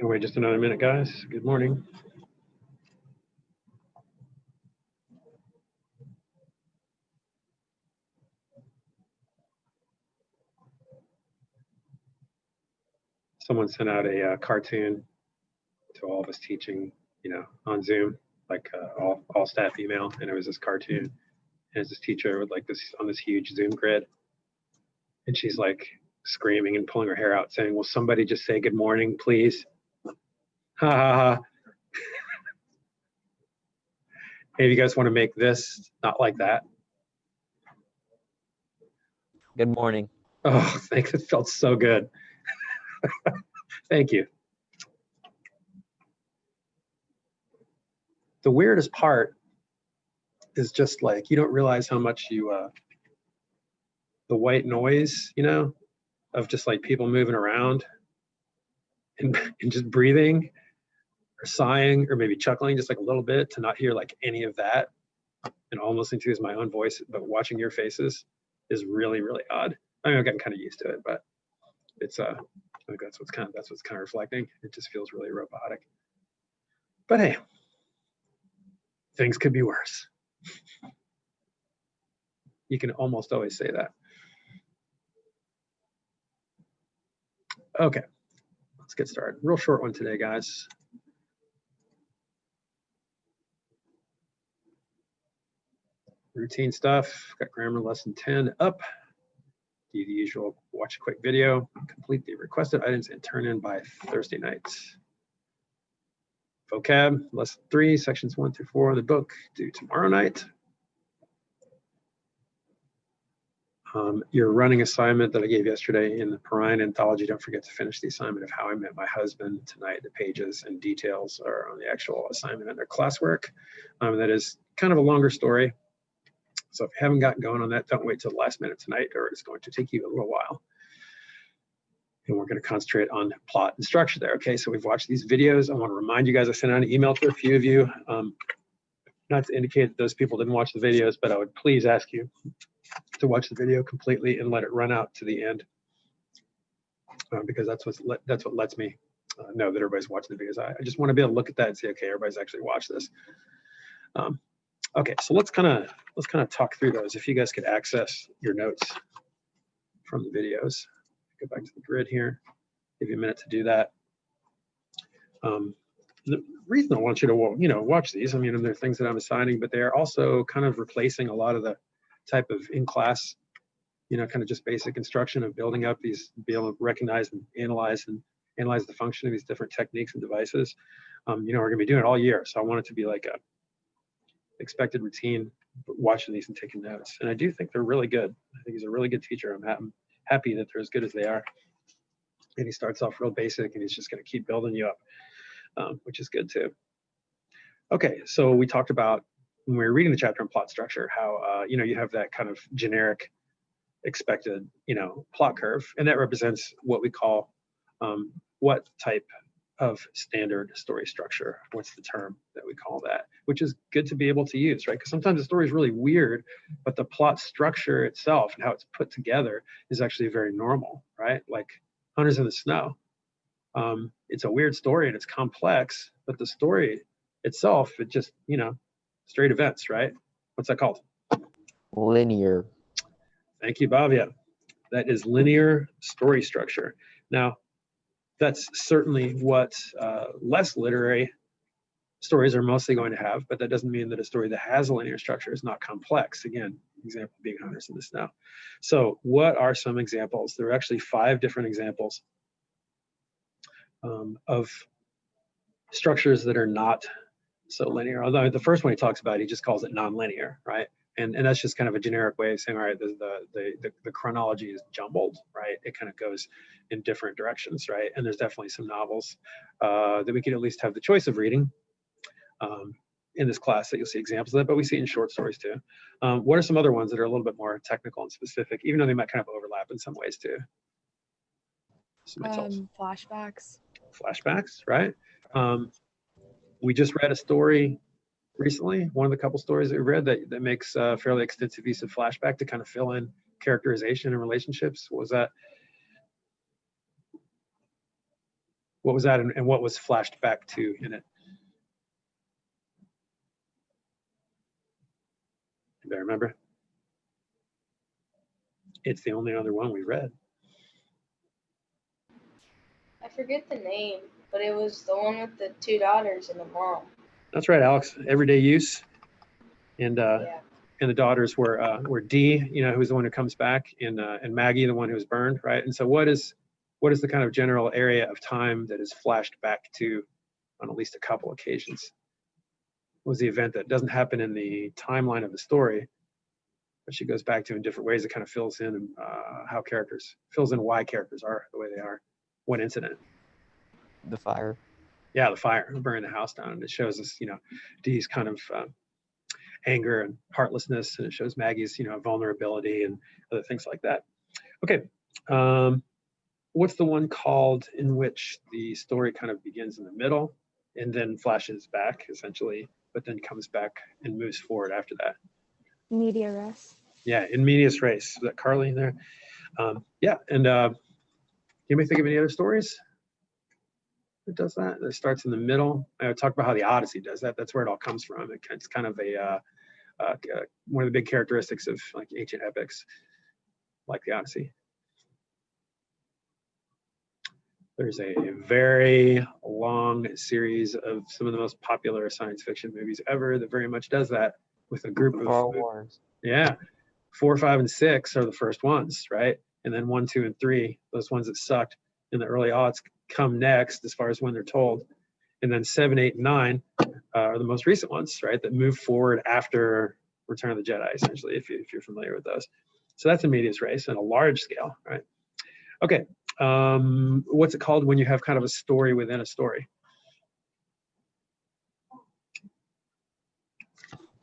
Wait just another minute, guys. Good morning. Someone sent out a cartoon to all of us teaching, on Zoom, like all staff email, and it was this cartoon, and it's this teacher with like this on this huge Zoom grid, and she's like screaming and pulling her hair out, saying, "Will somebody just say good morning, please?" Ha ha ha. Hey, if you guys want to make this not like that. Good morning. Oh, thanks. It felt so good. Thank you. The weirdest part is just like you don't realize how much the white noise, of just like people moving around and just breathing or sighing or maybe chuckling just like a little bit, to not hear like any of that and all I'm listening to is my own voice, but watching your faces is really, really odd. I mean, I'm getting kind of used to it, but it's I think that's what's kind of reflecting. It just feels really robotic. But hey, things could be worse. You can almost always say that. Okay, let's get started. Real short one today, guys. Routine stuff, got grammar lesson 10 up. Do the usual, watch a quick video, complete the requested items, and turn in by Thursday night. Vocab, lesson 3, sections 1 through 4 of the book, due tomorrow night. Your running assignment that I gave yesterday in the Perrine anthology, don't forget to finish the assignment of How I Met My Husband tonight. The pages and details are on the actual assignment under classwork. That is kind of a longer story. So if you haven't gotten going on that, don't wait till the last minute tonight, or it's going to take you a little while. And we're going to concentrate on plot and structure there. Okay, so we've watched these videos. I want to remind you guys, I sent out an email to a few of you, not to indicate that those people didn't watch the videos, but I would please ask you to watch the video completely and let it run out to the end, because that's what lets me know that everybody's watching the videos. I just want to be able to look at that and say, okay, everybody's actually watched this. Okay, so let's kind of talk through those. If you guys could access your notes from the videos, go back to the grid here. Give you a minute to do that. The reason I want you to watch these, I mean, there are things that I'm assigning, but they're also kind of replacing a lot of the type of in-class, kind of just basic instruction of building up these, be able to recognize and analyze the function of these different techniques and devices. We're going to be doing it all year, so I want it to be like a expected routine, watching these and taking notes. And I do think they're really good. I think he's a really good teacher. I'm happy that they're as good as they are. And he starts off real basic, and he's just going to keep building you up, which is good too. Okay, so we talked about when we were reading the chapter on plot structure, how you have that kind of generic expected plot curve, and that represents what we call what type of standard story structure. What's the term that we call that? Which is good to be able to use, right? Because sometimes the story is really weird, but the plot structure itself and how it's put together is actually very normal, right? Like Hunters in the Snow. It's a weird story and it's complex, but the story itself, it just, straight events, right? What's that called? Linear. Thank you, Bhavya. That is linear story structure. Now, that's certainly what less literary stories are mostly going to have, but that doesn't mean that a story that has a linear structure is not complex. Again, example being Hunters in the Snow. So what are some examples? There are actually 5 different examples of structures that are not so linear. Although the first one he talks about, he just calls it nonlinear, right? And that's just kind of a generic way of saying, all right, the chronology is jumbled, right? It kind of goes in different directions, right? And there's definitely some novels that we could at least have the choice of reading in this class that you'll see examples of that, but we see it in short stories too. What are some other ones that are a little bit more technical and specific, even though they might kind of overlap in some ways too? Flashbacks. Flashbacks, right? We just read a story recently, one of the couple stories that we read that makes fairly extensive use of flashback to kind of fill in characterization and relationships. What was that? And what was flashed back to in it? Anybody remember? It's the only other one we read. I forget the name, but it was the one with the 2 daughters and the mom. That's right, Alex. Everyday Use. And and the daughters were Dee, who was the one who comes back, and Maggie, the one who was burned, right? And so what is the kind of general area of time that is flashed back to on at least a couple occasions? What was the event that doesn't happen in the timeline of the story, but she goes back to in different ways? It kind of fills in fills in why characters are the way they are. What incident? The fire. Yeah, the fire, burning the house down. And it shows us, Dee's kind of anger and heartlessness, and it shows Maggie's, vulnerability and other things like that. Okay, what's the one called in which the story kind of begins in the middle and then flashes back, essentially, but then comes back and moves forward after that? Media res. Yeah, in medias res. Is that Carly in there? Yeah, and anybody think of any other stories that does that. It starts in the middle. I talked about how the Odyssey does that. That's where it all comes from. It's kind of one of the big characteristics of like ancient epics, like the Odyssey. There's a very long series of some of the most popular science fiction movies ever that very much does that with a group Star of, Wars. yeah, 4, 5, and 6 are the first ones, right? And then 1, 2, and 3, those ones that sucked in the early aughts, come next as far as when they're told. And then 7, 8, and 9 are the most recent ones, right? That move forward after Return of the Jedi, essentially, if you're familiar with those. So that's a medias res on a large scale, right? Okay, what's it called when you have kind of a story within a story?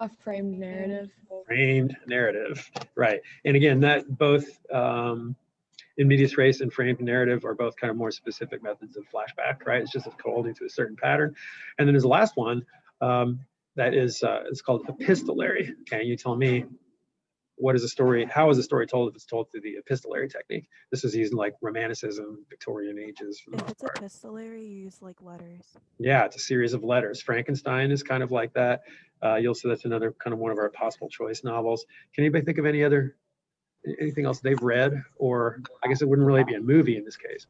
A framed narrative. Framed narrative, right? And again, that both in medias res and framed narrative are both kind of more specific methods of flashback, right? It's just holding to a certain pattern. And then there's the last one that is it's called epistolary. Okay, you tell me, what is a story? How is a story told if it's told through the epistolary technique? This is using like Romanticism, Victorian ages. If it's epistolary, you use like letters. Yeah, it's a series of letters. Frankenstein is kind of like that. You'll see that's another kind of one of our possible choice novels. Can anybody think of anything else they've read? Or I guess it wouldn't really be a movie in this case.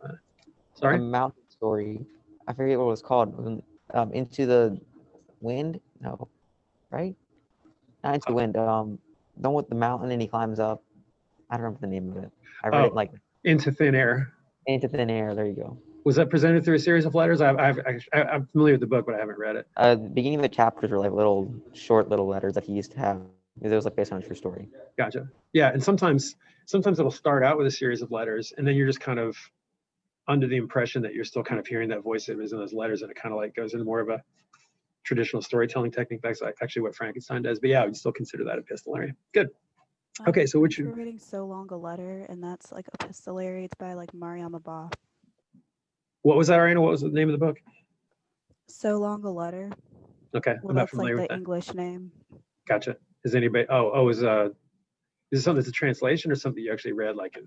Sorry? A mountain story. I forget what it was called. Into the Wind? No. Right? Not Into the Wind. The one with the mountain and he climbs up. I don't remember the name of it. I read it like Into Thin Air. Into Thin Air. There you go. Was that presented through a series of letters? I'm familiar with the book, but I haven't read it. The beginning of the chapters were like short little letters that he used to have. It was like based on a true story. Gotcha. Yeah, and sometimes it'll start out with a series of letters, and then you're just kind of under the impression that you're still kind of hearing that voice that is in those letters, and it kind of like goes into more of a traditional storytelling technique. That's actually what Frankenstein does. But yeah, we'd still consider that epistolary. Good. Okay, so We're reading So Long a Letter, and that's like epistolary. It's by like Mariama Ba. What was that, Ariana? What was the name of the book? So Long a Letter. Okay, Well, I'm not that's like familiar the with that. English name. Gotcha. Is anybody? Is it something that's a translation or something you actually read like in?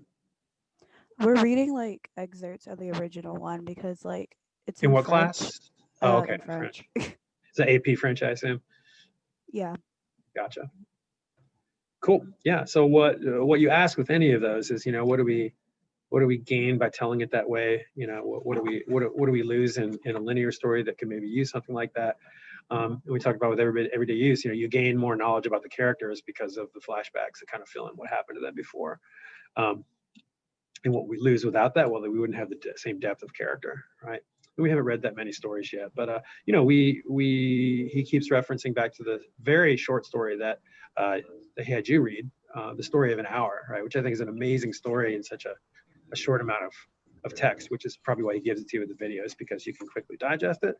We're reading like excerpts of the original one because like it's In what French. class? Oh, okay, In French. Is that AP French, I assume? Yeah. Gotcha. Cool. Yeah. So what you ask with any of those is, what do we gain by telling it that way? What do we lose in a linear story that can maybe use something like that? And we talked about with everyday use. You gain more knowledge about the characters because of the flashbacks that kind of fill in what happened to them before. And what we lose without that, well, we wouldn't have the same depth of character, right? We haven't read that many stories yet, but he keeps referencing back to the very short story that he had you read, The Story of an Hour, right? Which I think is an amazing story in such a short amount of text, which is probably why he gives it to you in the videos, because you can quickly digest it.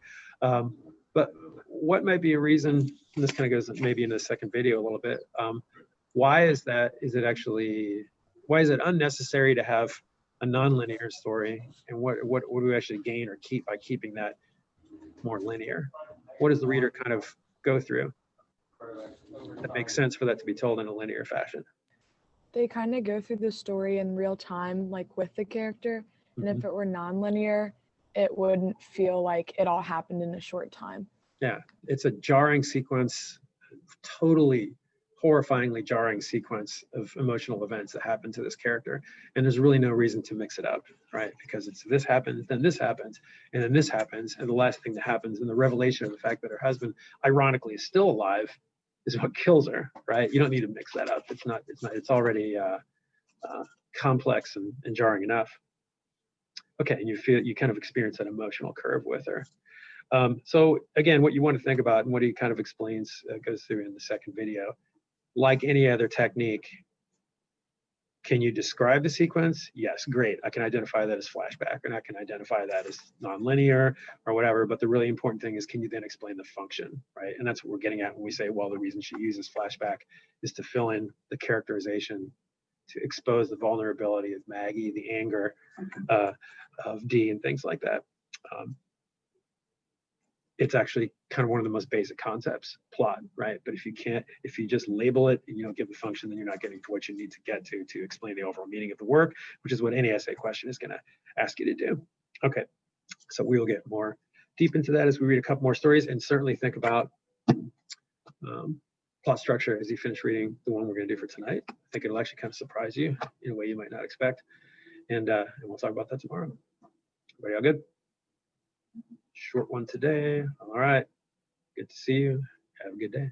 But what might be a reason, and this kind of goes maybe in the second video a little bit, why is that? Why is it unnecessary to have a nonlinear story, and what do we actually gain or keep by keeping that more linear? What does the reader kind of go through that makes sense for that to be told in a linear fashion? They kind of go through the story in real time, like with the character. And if it were nonlinear, it wouldn't feel like it all happened in a short time. Yeah, it's a jarring sequence, totally horrifyingly jarring sequence of emotional events that happen to this character. And there's really no reason to mix it up, right? Because it's this happens, then this happens, and then this happens, and the last thing that happens, and the revelation of the fact that her husband, ironically, is still alive, is what kills her, right? You don't need to mix that up. It's already complex and jarring enough. Okay, and you kind of experience that emotional curve with her. So again, what you want to think about, and what he kind of explains, goes through in the second video, like any other technique, can you describe the sequence? Yes, great. I can identify that as flashback, and I can identify that as nonlinear or whatever. But the really important thing is, can you then explain the function, right? And that's what we're getting at when we say, well, the reason she uses flashback is to fill in the characterization, to expose the vulnerability of Maggie, the anger of Dee, and things like that. It's actually kind of one of the most basic concepts, plot, right? But if you just label it and you don't give the function, then you're not getting to what you need to get to explain the overall meaning of the work, which is what any essay question is going to ask you to do. Okay, So we will get more deep into that as we read a couple more stories, and certainly think about plot structure as you finish reading the one we're going to do for tonight. I think it'll actually kind of surprise you in a way you might not expect. And we'll talk about that tomorrow. Everybody all good? Short one today. All right. Good to see you. Have a good day.